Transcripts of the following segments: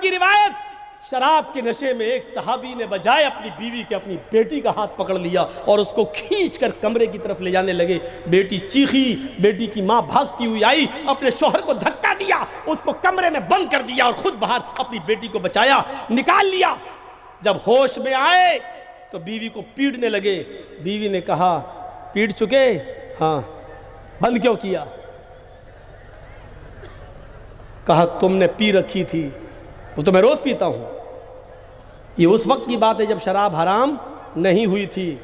کی روایت، شراب کے نشے میں ایک صحابی نے بجائے اپنی بیوی کے اپنی بیٹی کا ہاتھ پکڑ لیا اور اس کو کھینچ کر کمرے کی طرف لے جانے لگے۔ بیٹی چیخی، بیٹی کی ماں بھاگتی ہوئی آئی، اپنے شوہر کو دھکا دیا، اس کو کمرے میں بند کر دیا اور خود باہر اپنی بیٹی کو بچایا، نکال لیا۔ جب ہوش میں آئے تو بیوی کو پیٹنے لگے۔ بیوی نے کہا پیٹ چکے؟ ہاں۔ بند کیوں کیا؟ کہا تم نے پی رکھی تھی۔ وہ تو میں روز پیتا ہوں۔ یہ اس وقت کی بات ہے جب شراب حرام نہیں ہوئی تھی،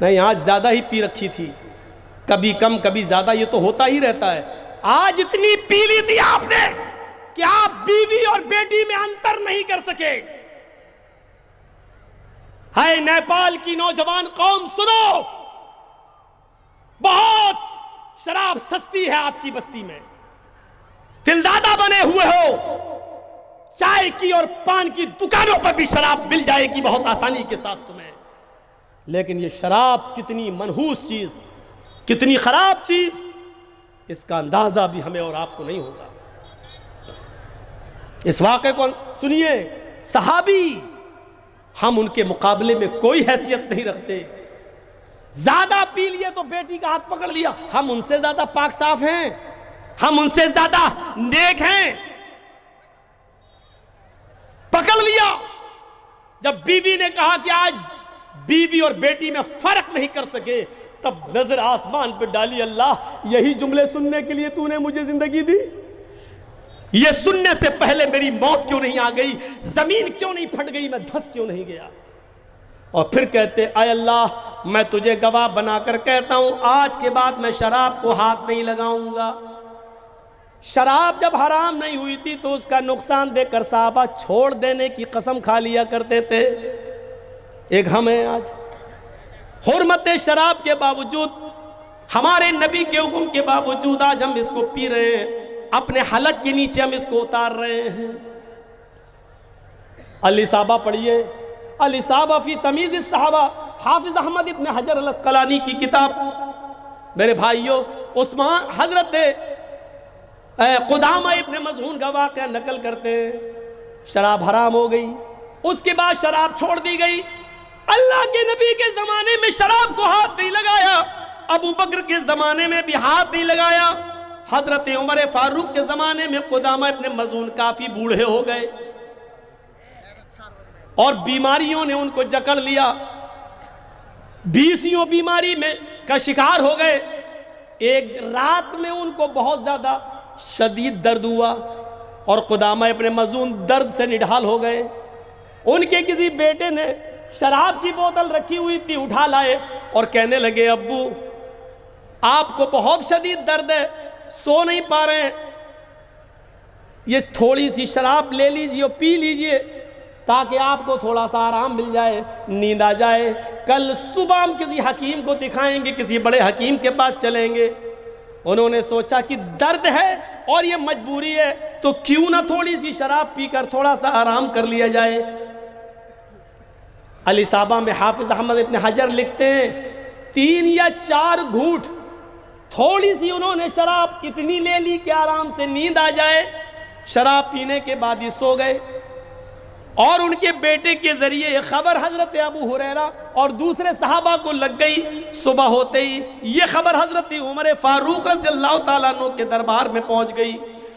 نہیں آج زیادہ ہی پی رکھی تھی، کبھی کم کبھی زیادہ، یہ تو ہوتا ہی رہتا ہے۔ آج اتنی پی لی تھی آپ نے کہ آپ بیوی اور بیٹی میں انتر نہیں کر سکے۔ ہے نیپال کی نوجوان قوم سنو، بہت شراب سستی ہے آپ کی بستی میں، دلدادہ بنے ہوئے ہو، چائے کی اور پان کی دکانوں پر بھی شراب مل جائے گی بہت آسانی کے ساتھ تمہیں، لیکن یہ شراب کتنی منحوس چیز، کتنی خراب چیز، اس کا اندازہ بھی ہمیں اور آپ کو نہیں ہوگا۔ اس واقعے کو سنیے، صحابی ہم ان کے مقابلے میں کوئی حیثیت نہیں رکھتے۔ زیادہ پی لیے تو بیٹی کا ہاتھ پکڑ لیا، ہم ان سے زیادہ پاک صاف ہیں، ہم ان سے زیادہ نیک ہیں، پکڑ لیا۔ جب بیوی نے کہا کہ آج بیوی اور بیٹی میں فرق نہیں کر سکے، تب نظر آسمان پہ ڈالی، اللہ یہی جملے سننے کے لیے تو نے مجھے زندگی دی؟ یہ سننے سے پہلے میری موت کیوں نہیں آ گئی؟ زمین کیوں نہیں پھٹ گئی؟ میں دھس کیوں نہیں گیا؟ اور پھر کہتے اے اللہ میں تجھے گواہ بنا کر کہتا ہوں آج کے بعد میں شراب کو ہاتھ نہیں لگاؤں گا۔ شراب جب حرام نہیں ہوئی تھی تو اس کا نقصان دیکھ کر صحابہ چھوڑ دینے کی قسم کھا لیا کرتے تھے۔ ایک ہمیں آج حرمت شراب کے باوجود، ہمارے نبی کے حکم کے باوجود آج ہم اس کو پی رہے ہیں، اپنے حلق کے نیچے ہم اس کو اتار رہے ہیں۔ الاصابہ پڑھیے، الاصابہ فی تمیز الصحابہ، حافظ احمد ابن حجر العسقلانی کی کتاب۔ میرے بھائیوں، عثمان حضرت قدامہ ابن مظعون کا واقعہ نقل کرتے ہیں، شراب حرام ہو گئی، اس کے بعد شراب چھوڑ دی گئی۔ اللہ کے نبی کے زمانے میں شراب کو ہاتھ نہیں لگایا، ابو بکر کے زمانے میں بھی ہاتھ نہیں لگایا، حضرت عمر فاروق کے زمانے میں قدامہ ابن مظعون کافی بوڑھے ہو گئے اور بیماریوں نے ان کو جکڑ لیا، بیسیوں بیماری میں کا شکار ہو گئے۔ ایک رات میں ان کو بہت زیادہ شدید درد ہوا اور قدامہ ابن مظعون درد سے نڈھال ہو گئے۔ ان کے کسی بیٹے نے شراب کی بوتل رکھی ہوئی تھی، اٹھا لائے اور کہنے لگے ابو آپ کو بہت شدید درد ہے، سو نہیں پا رہے ہیں، یہ تھوڑی سی شراب لے لیجئے اور پی لیجئے تاکہ آپ کو تھوڑا سا آرام مل جائے، نیند آ جائے، کل صبح ہم کسی حکیم کو دکھائیں گے، کسی بڑے حکیم کے پاس چلیں گے۔ انہوں نے سوچا کہ درد ہے اور یہ مجبوری ہے تو کیوں نہ تھوڑی سی شراب پی کر تھوڑا سا آرام کر لیا جائے۔ الاصابہ میں حافظ احمد ابن حجر لکھتے ہیں 3 یا 4 گھونٹ تھوڑی سی انہوں نے شراب اتنی لے لی کہ آرام سے نیند آ جائے، شراب پینے کے بعد یہ سو گئے۔ اور ان کے بیٹے کے ذریعے یہ خبر حضرت ابو ہریرہ اور دوسرے صحابہ کو لگ گئی، صبح ہوتے ہی یہ خبر حضرت عمر فاروق رضی اللہ تعالیٰ عنہ کے دربار میں پہنچ گئی۔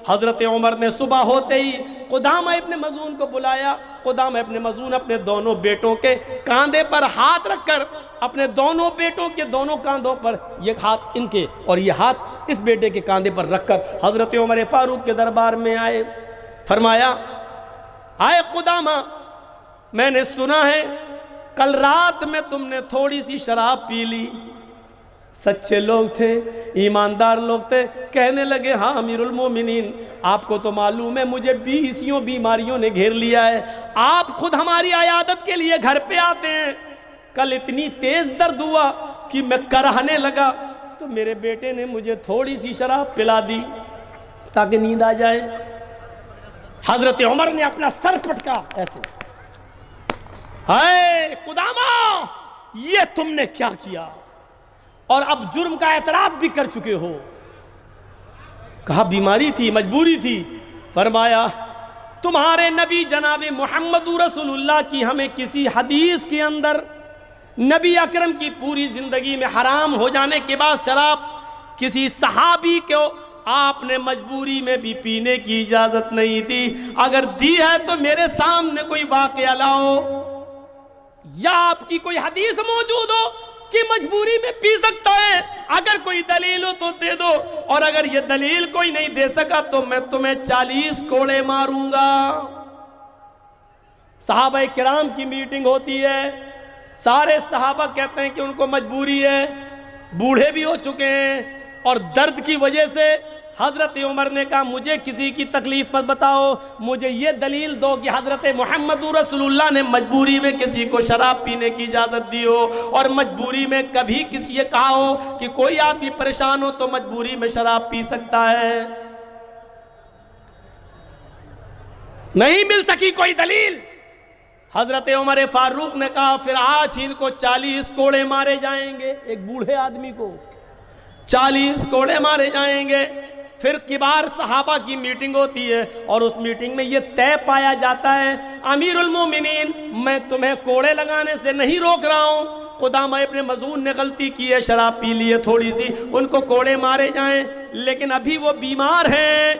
حضرت عمر نے صبح ہوتے ہی قدامہ ابن مظعون کو بلایا۔ قدامہ ابن مظعون اپنے دونوں بیٹوں کے کاندھے پر ہاتھ رکھ کر، اپنے دونوں بیٹوں کے دونوں کاندھوں پر یہ ہاتھ ان کے اور یہ ہاتھ اس بیٹے کے کاندھے پر رکھ کر حضرت عمر فاروق کے دربار میں آئے۔ فرمایا آئے قدامہ، میں نے سنا ہے کل رات میں تم نے تھوڑی سی شراب پی لی۔ سچے لوگ تھے، ایماندار لوگ تھے، کہنے لگے ہاں امیر المومنین آپ کو تو معلوم ہے مجھے 20 بیماریوں نے گھیر لیا ہے، آپ خود ہماری عیادت کے لیے گھر پہ آتے ہیں، کل اتنی تیز درد ہوا کہ میں کرہنے لگا تو میرے بیٹے نے مجھے تھوڑی سی شراب پلا دی تاکہ نیند آ جائے۔ حضرت عمر نے اپنا سر پٹکا ایسے، اے قدامہ یہ تم نے کیا کیا، اور اب جرم کا اعتراف بھی کر چکے ہو۔ کہا بیماری تھی، مجبوری تھی۔ فرمایا تمہارے نبی جناب محمد رسول اللہ کی ہمیں کسی حدیث کے اندر نبی اکرم کی پوری زندگی میں حرام ہو جانے کے بعد شراب کسی صحابی کو آپ نے مجبوری میں بھی پینے کی اجازت نہیں دی. اگر دی ہے تو میرے سامنے کوئی واقعہ لاؤ یا آپ کی کوئی حدیث موجود ہو کہ مجبوری میں پی سکتا ہے. اگر کوئی دلیل ہو تو دے دو, اور اگر یہ دلیل کوئی نہیں دے سکا تو میں تمہیں 40 کوڑے ماروں گا. صحابہ کرام کی میٹنگ ہوتی ہے, سارے صحابہ کہتے ہیں کہ ان کو مجبوری ہے, بوڑھے بھی ہو چکے ہیں, اور درد کی وجہ سے حضرت عمر نے کہا مجھے کسی کی تکلیف مت بتاؤ, مجھے یہ دلیل دو کہ حضرت محمد رسول اللہ نے مجبوری میں کسی کو شراب پینے کی اجازت دی ہو, اور مجبوری میں کبھی کسی یہ کہا ہو کہ کوئی آدمی پریشان ہو تو مجبوری میں شراب پی سکتا ہے. نہیں مل سکی کوئی دلیل. حضرت عمر فاروق نے کہا پھر آج ہی ان کو 40 کوڑے مارے جائیں گے. ایک بوڑھے آدمی کو 40 کوڑے مارے جائیں گے. پھر کبار صحابہ کی میٹنگ ہوتی ہے, اور اس میٹنگ میں یہ طے پایا جاتا ہے امیر المومنین میں تمہیں کوڑے لگانے سے نہیں روک رہا ہوں, قدامہ ابن مظعون نے غلطی کی ہے, شراب پی لی ہے تھوڑی سی, ان کو کوڑے مارے جائیں, لیکن ابھی وہ بیمار ہیں,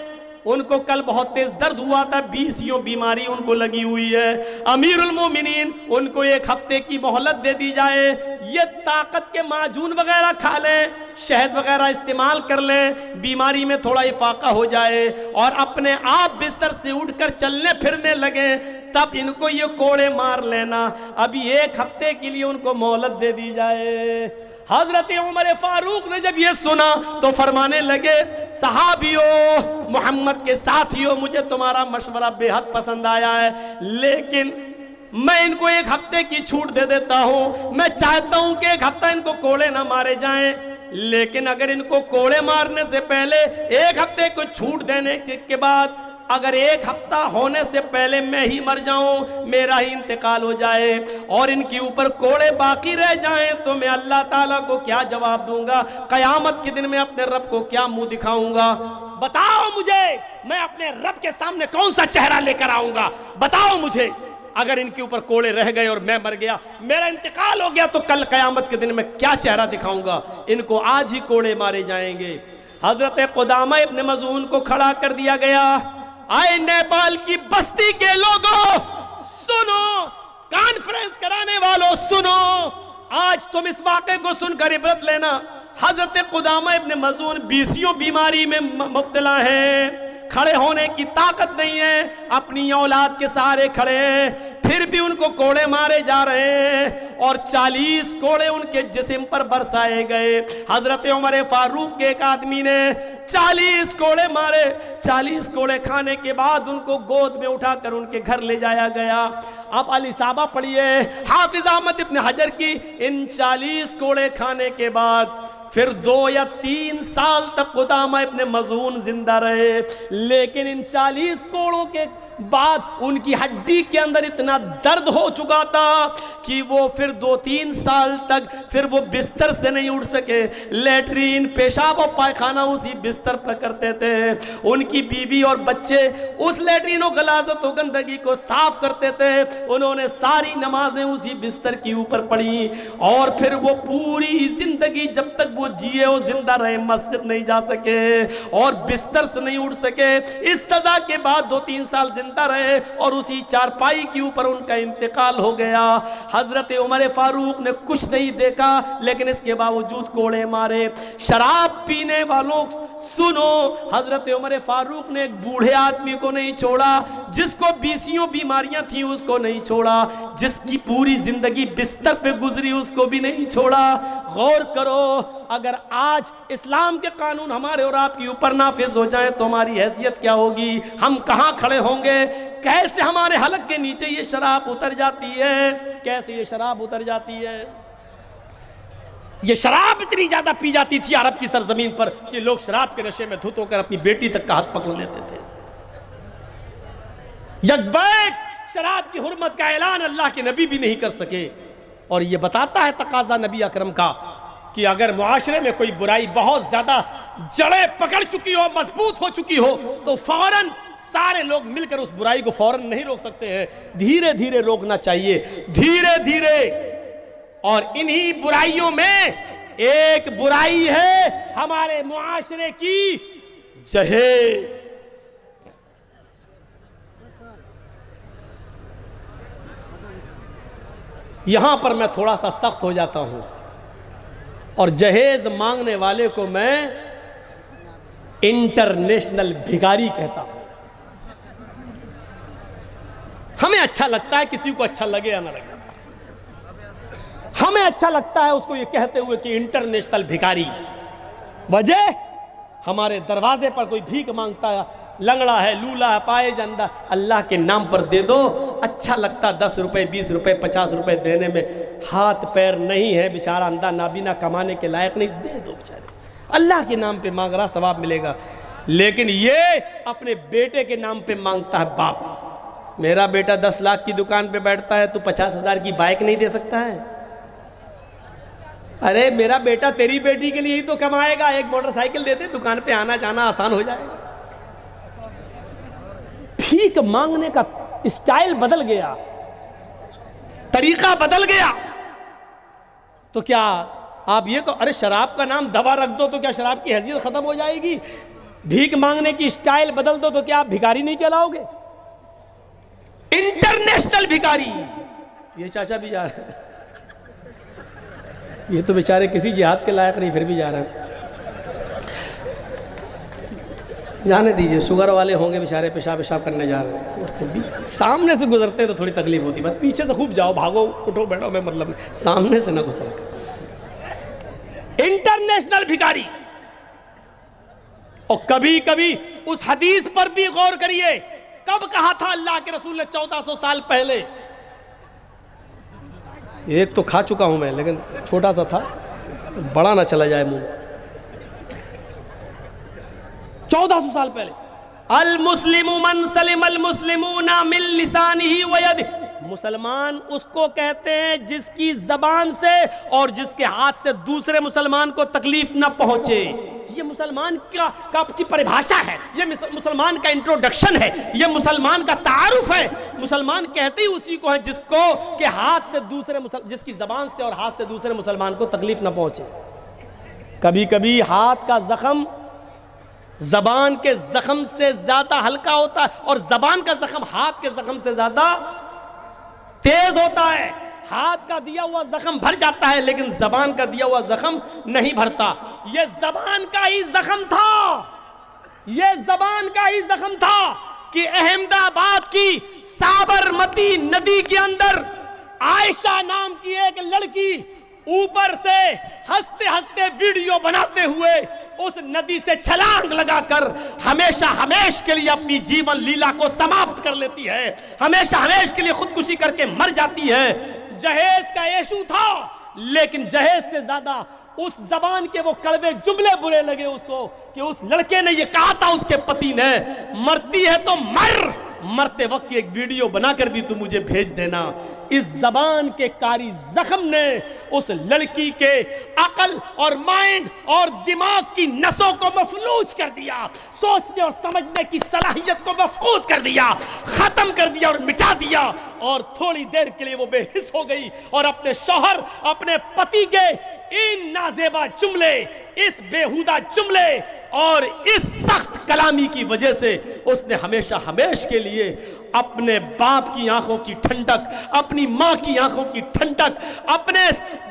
ان کو کل بہت تیز درد ہوا تھا, 20 بیماری ان کو لگی ہوئی ہے. امیر المومنین ان کو 1 ہفتے کی مہلت دے دی جائے, یہ طاقت کے معجون وغیرہ کھا لیں, شہد وغیرہ استعمال کر لیں, بیماری میں تھوڑا افاقہ ہو جائے, اور اپنے آپ بستر سے اٹھ کر چلنے پھرنے لگیں, تب ان کو یہ کوڑے مار لینا. ابھی 1 ہفتے کے لیے ان کو مہلت دے دی جائے. حضرت عمر فاروق نے جب یہ سنا تو فرمانے لگے صحابیوں, محمد کے ساتھیوں, مجھے تمہارا مشورہ بے حد پسند آیا ہے, لیکن میں ان کو 1 ہفتے کی چھوٹ دے دیتا ہوں. میں چاہتا ہوں کہ 1 ہفتہ ان کو کوڑے نہ مارے جائیں, لیکن اگر ان کو کوڑے مارنے سے پہلے 1 ہفتے کو چھوٹ دینے کے بعد اگر 1 ہفتہ ہونے سے پہلے میں ہی مر جاؤں, میرا ہی انتقال ہو جائے, اور ان کے اوپر کوڑے باقی رہ جائیں, تو میں اللہ تعالیٰ کو کیا جواب دوں گا؟ قیامت کے دن میں اپنے رب کو کیا منہ دکھاؤں گا؟ بتاؤ مجھے, میں اپنے رب کے سامنے کون سا چہرہ لے کر آؤں گا؟ بتاؤ مجھے. اگر ان کے اوپر کوڑے رہ گئے اور میں مر گیا, میرا انتقال ہو گیا, تو کل قیامت کے دن میں کیا چہرہ دکھاؤں گا؟ ان کو آج ہی کوڑے مارے جائیں گے. حضرت قدامہ ابن مظعون کو کھڑا کر دیا گیا. آئے نیپال کی بستی کے لوگوں سنو, کانفرنس کرانے والوں سنو, آج تم اس واقعے کو سن کر عبرت لینا. حضرت قدامہ ابن مظعون 20 بیماری میں مبتلا ہیں, کھڑے ہونے کی طاقت نہیں ہے, اپنی اولاد کے سارے کھڑے ہیں, پھر بھی ان کو کوڑے مارے جا رہے ہیں, اور 40 کوڑے ان کے جسم پر برسائے گئے. حضرت عمر فاروق کے ایک آدمی نے 40 کوڑے مارے. 40 کوڑے کھانے کے بعد ان کو گود میں اٹھا کر ان کے گھر لے جایا گیا. آپ الاصابہ پڑھیے حافظ احمد ابن حجر کی. ان 40 کوڑے کھانے کے بعد پھر 2 یا 3 سال تک قدامہ ابن مظعون زندہ رہے, لیکن ان 40 کوڑوں کے بعد ان کی ہڈی کے اندر اتنا درد ہو چکا تھا کہ وہ پھر 2-3 سال تک پھر وہ بستر سے نہیں اٹھ سکے. لیٹرین, پیشاب و پائخانہ اسی بستر پر کرتے تھے. ان کی بیوی اور بچے اس لیٹرین و غلاظت و گندگی کو صاف کرتے تھے. انہوں نے ساری نمازیں اسی بستر کے اوپر پڑھی, اور پھر وہ پوری زندگی جب تک وہ جیے وہ زندہ رہے, مسجد نہیں جا سکے اور بستر سے نہیں اٹھ سکے. اس سزا کے بعد 2-3 سال زندہ رہے, اور اسی چارپائی کے اوپر ان کا انتقال ہو گیا. حضرت عمر فاروق نے کچھ نہیں دیکھا, لیکن اس کے باوجود کوڑے مارے. شراب پینے والوں سنو, حضرت عمر فاروق نے ایک بوڑھے آدمی کو نہیں چھوڑا, جس کو 20 بیماریاں تھیں اس کو نہیں چھوڑا, جس کی پوری زندگی بستر پہ گزری اس کو بھی نہیں چھوڑا. غور کرو, اگر آج اسلام کے قانون ہمارے اور آپ کے اوپر نافذ ہو جائیں تو ہماری حیثیت کیا ہوگی؟ ہم کہاں کھڑے ہوں گے؟ کیسے ہمارے حلق کے نیچے یہ شراب اتر جاتی ہے؟ کیسے یہ شراب اتر جاتی ہے؟ یہ شراب اتنی زیادہ پی جاتی تھی عرب کی سرزمین پر کہ لوگ شراب کے نشے میں دھت ہو کر اپنی بیٹی تک کا ہاتھ پکڑ لیتے تھے. یک بیک شراب کی حرمت کا اعلان اللہ کے نبی بھی نہیں کر سکے, اور یہ بتاتا ہے تقاضا نبی اکرم کا کہ اگر معاشرے میں کوئی برائی بہت زیادہ جڑیں پکڑ چکی ہو، مضبوط ہو چکی ہو، تو فوراً سارے لوگ مل کر اس برائی کو فوراً نہیں روک سکتے ہیں، دھیرے دھیرے روکنا چاہیے، دھیرے دھیرے۔ اور انہی برائیوں میں ایک برائی ہے ہمارے معاشرے کی جہیز۔ یہاں پر میں تھوڑا سا سخت ہو جاتا ہوں، اور جہیز مانگنے والے کو میں انٹرنیشنل بھکاری کہتا ہوں۔ ہمیں اچھا لگتا ہے، کسی کو اچھا لگے یا نہ لگے، ہمیں اچھا لگتا ہے اس کو یہ کہتے ہوئے کہ انٹرنیشنل بھکاری۔ وجہ ہمارے دروازے پر کوئی بھیک مانگتا ہے، لنگڑا ہے، لولا ہے، پائے جندہ، اللہ کے نام پر دے دو، اچھا لگتا 10 روپے 20 روپے 50 روپے دینے میں، ہاتھ پیر نہیں ہے بیچارہ، اندھا نابینا، کمانے کے لائق نہیں، دے دو بیچارے، اللہ کے نام پہ مانگ رہا، ثواب ملے گا۔ لیکن یہ اپنے بیٹے کے نام پہ مانگتا ہے باپ، میرا بیٹا 10 لاکھ کی دکان پہ بیٹھتا ہے، تو 50,000 کی بائک نہیں دے سکتا ہے؟ ارے میرا بیٹا تیری بیٹی کے لیے ہی تو کمائے گا، ایک موٹر سائیکل دے دے، دکان پہ آنا جانا آسان ہو جائے گا۔ بھیک مانگنے کا اسٹائل بدل گیا، طریقہ بدل گیا۔ تو کیا آپ یہ کہ ارے شراب کا نام دوا رکھ دو تو کیا شراب کی حیثیت ختم ہو جائے گی؟ بھیک مانگنے کی اسٹائل بدل دو تو کیا آپ بھکاری نہیں کہلاؤ گے؟ انٹرنیشنل بھکاری۔ یہ چاچا بھی جا رہے ہیں، یہ تو بیچارے کسی جہاد کے لائق نہیں، پھر بھی جا رہے ہیں۔ جانے دیجئے، شوگر والے ہوں گے بیچارے، پیشاب کرنے جا رہے ہیں، سامنے سے گزرتے ہیں تو تھوڑی تکلیف ہوتی، بس پیچھے سے خوب جاؤ، بھاگو، اٹھو بیٹھو، میں مطلب نہیں، سامنے سے نہ گزرا کر۔ انٹرنیشنل بھکاری۔ اور کبھی کبھی اس حدیث پر بھی غور کریے، کب کہا تھا اللہ کے رسول نے 1400 سال پہلے؟ ایک تو کھا چکا ہوں میں، لیکن چھوٹا سا تھا، بڑا نہ چلا جائے منہ۔ 1400 سال پہلے، المسلم من سلم المسلمون من لسانہ ویدہ، مسلمان اس کو کہتے ہیں جس کی زبان سے اور جس کے ہاتھ سے دوسرے مسلمان کو تکلیف نہ پہنچے۔ یہ مسلمان کا اپنی پریبھاشا ہے، یہ مسلمان کا انٹروڈکشن ہے، یہ مسلمان کا تعارف ہے۔ مسلمان کہتے ہی اسی کو ہے جس کو کہ ہاتھ سے دوسرے جس کی زبان سے اور ہاتھ سے دوسرے مسلمان کو تکلیف نہ پہنچے۔ کبھی کبھی ہاتھ کا زخم زبان کے زخم سے زیادہ ہلکا ہوتا ہے، اور زبان کا زخم ہاتھ کے زخم سے زیادہ تیز ہوتا ہے۔ ہاتھ کا دیا ہوا زخم بھر جاتا ہے، لیکن زبان کا دیا ہوا زخم نہیں بھرتا۔ یہ زبان کا ہی زخم تھا، یہ زبان کا ہی زخم تھا کہ احمد آباد کی سابرمتی ندی کے اندر عائشہ نام کی ایک لڑکی اوپر سے ہنستے ہنستے ویڈیو بناتے ہوئے اس ندی سے چھلانگ لگا کر ہمیشہ کے لیے اپنی جیون لیلا کو سماپت کر لیتی ہے، ہمیشہ کے لیے خودکشی کر کے مر جاتی ہے۔ جہیز کا ایشو تھا، لیکن جہیز سے زیادہ اس زبان کے وہ کڑوے جملے برے لگے اس کو کہ اس لڑکے نے یہ کہا تھا اس کے پتی نے، مرتی ہے تو مرتے وقت کی ایک ویڈیو بنا کر بھی تو مجھے بھیج دینا۔ اس زبان کے کاری زخم نے اس لڑکی کے عقل اور مائنڈ اور دماغ کی نسوں کو مفلوج کر دیا، سوچنے اور سمجھنے کی صلاحیت کو مفقود کر دیا، ختم کر دیا اور مٹا دیا، اور تھوڑی دیر کے لیے وہ بے حس ہو گئی، اور اپنے شوہر، اپنے پتی کے ان نازیبا جملے، اس بیہودہ جملے اور اس سخت کلامی کی وجہ سے اس نے ہمیشہ کے لیے اپنے باپ کی آنکھوں کی ٹھنڈک، اپنی ماں کی آنکھوں کی ٹھنڈک، اپنے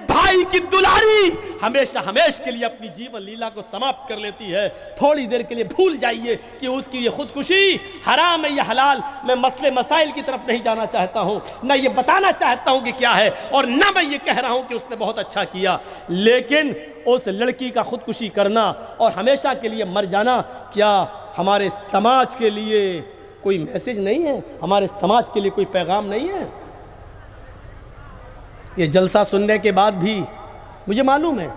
بھائی کی دلاری، ہمیشہ کے لیے اپنی جیون لیلا کو سماپت کر لیتی ہے۔ تھوڑی دیر کے لیے بھول جائیے کہ اس کی یہ خودکشی حرام ہے یا حلال۔ میں مسئلے مسائل کی طرف نہیں جانا چاہتا ہوں، نہ یہ بتانا چاہتا ہوں کہ کیا ہے، اور نہ میں یہ کہہ رہا ہوں کہ اس نے بہت اچھا کیا، لیکن اس لڑکی کا خودکشی کرنا اور ہمیشہ کے لیے مر جانا کیا ہمارے سماج کے لیے کوئی میسج نہیں ہے؟ ہمارے سماج کے لیے کوئی پیغام نہیں ہے؟ یہ جلسہ سننے کے بعد بھی مجھے معلوم ہے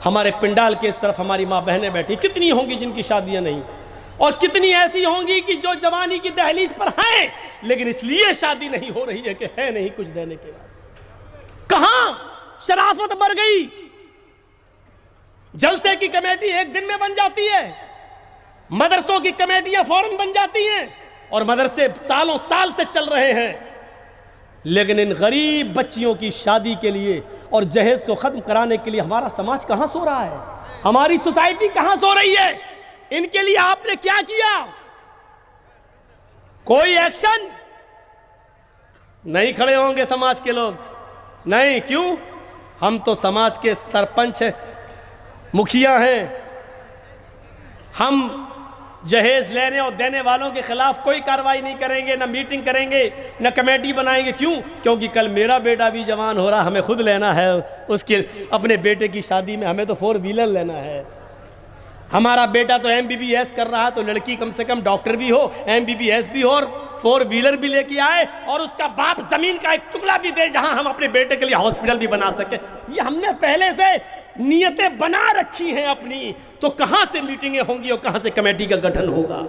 ہمارے پنڈال کے اس طرف ہماری ماں بہنیں بیٹھی، کتنی ہوں گی جن کی شادیاں نہیں، اور کتنی ایسی ہوں گی کہ جو جوانی کی دہلیز پر ہیں، لیکن اس لیے شادی نہیں ہو رہی ہے کہ ہے نہیں کچھ دینے کے بعد۔ کہاں شرافت مر گئی؟ جلسے کی کمیٹی ایک دن میں بن جاتی ہے، مدرسوں کی کمیٹیاں فوراً بن جاتی ہیں، اور مدرسے سالوں سال سے چل رہے ہیں، لیکن ان غریب بچیوں کی شادی کے لیے اور جہیز کو ختم کرانے کے لیے ہمارا سماج کہاں سو رہا ہے؟ ہماری سوسائٹی کہاں سو رہی ہے؟ ان کے لیے آپ نے کیا کیا؟ کوئی ایکشن نہیں کھڑے ہوں گے سماج کے لوگ، نہیں، کیوں؟ ہم تو سماج کے سرپنچ مکھیا ہیں، ہم جہیز لینے اور دینے والوں کے خلاف کوئی کارروائی نہیں کریں گے، نہ میٹنگ کریں گے، نہ کمیٹی بنائیں گے۔ کیوں؟ کیونکہ کل میرا بیٹا بھی جوان ہو رہا، ہمیں خود لینا ہے اس کے اپنے بیٹے کی شادی میں، ہمیں تو 4 ویلر لینا ہے۔ ہمارا بیٹا تو MBBS کر رہا، تو لڑکی کم سے کم ڈاکٹر بھی ہو، MBBS بھی ہو، اور 4 ویلر بھی لے کے آئے، اور اس کا باپ زمین کا ایک ٹکڑا بھی دے جہاں ہم اپنے بیٹے کے لیے ہاسپٹل بھی بنا سکیں۔ یہ ہم نے پہلے سے نیتیں بنا رکھی ہیں اپنی، تو کہاں سے میٹنگیں ہوں گی اور کہاں سے کمیٹی کا گٹھن ہوگا؟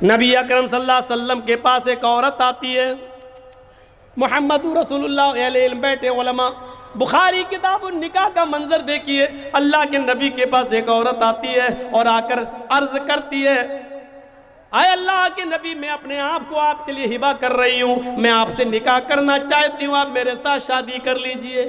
نبی اکرم صلی اللہ علیہ وسلم کے پاس ایک عورت آتی ہے، محمد رسول اللہ علیہ علم بیٹے علماء، بخاری کتاب النکاح کا منظر دیکھیے، اللہ کے نبی کے پاس ایک عورت آتی ہے اور آ کر عرض کرتی ہے، اے اللہ کے نبی، میں اپنے آپ کو آپ کے لیے ہبہ کر رہی ہوں، میں آپ سے نکاح کرنا چاہتی ہوں، آپ میرے ساتھ شادی کر لیجئے۔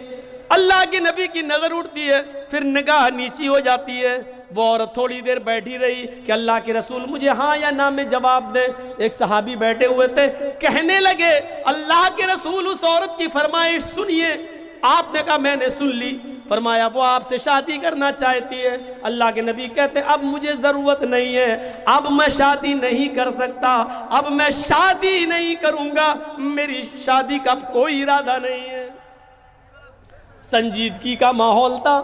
اللہ کے نبی کی نظر اٹھتی ہے، پھر نگاہ نیچی ہو جاتی ہے، وہ عورت تھوڑی دیر بیٹھی رہی کہ اللہ کے رسول مجھے ہاں یا نہ میں جواب دے۔ ایک صحابی بیٹھے ہوئے تھے، کہنے لگے اللہ کے رسول اس عورت کی فرمائش سنیے۔ آپ نے کہا میں نے سن لی۔ فرمایا وہ آپ سے شادی کرنا چاہتی ہے۔ اللہ کے نبی کہتے اب مجھے ضرورت نہیں ہے، اب میں شادی نہیں کر سکتا، اب میں شادی نہیں کروں گا، میری شادی کا اب کوئی ارادہ نہیں ہے۔ سنجیدگی کا ماحول تھا،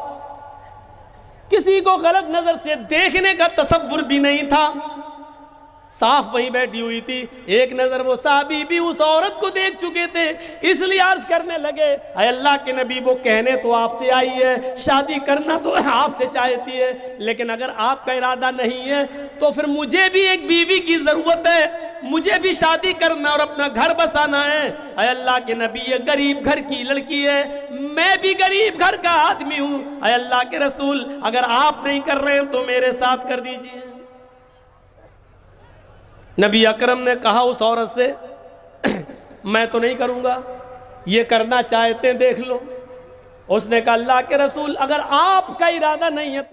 کسی کو غلط نظر سے دیکھنے کا تصور بھی نہیں تھا، صاف وہیں بیٹھی ہوئی تھی۔ ایک نظر وہ صحابی بھی اس عورت کو دیکھ چکے تھے، اس لیے عرض کرنے لگے اے اللہ کے نبی، وہ کہنے تو آپ سے آئی ہے، شادی کرنا تو آپ سے چاہتی ہے، لیکن اگر آپ کا ارادہ نہیں ہے تو پھر مجھے بھی ایک بیوی کی ضرورت ہے، مجھے بھی شادی کرنا اور اپنا گھر بسانا ہے۔ اے اللہ کے نبی، یہ غریب گھر کی لڑکی ہے، میں بھی غریب گھر کا آدمی ہوں، اے اللہ کے رسول اگر آپ نہیں کر رہے ہیں تو میرے ساتھ کر دیجئے۔ نبی اکرم نے کہا اس عورت سے میں تو نہیں کروں گا، یہ کرنا چاہتے ہیں دیکھ لو۔ اس نے کہا اللہ کے رسول اگر آپ کا ارادہ نہیں ہے تو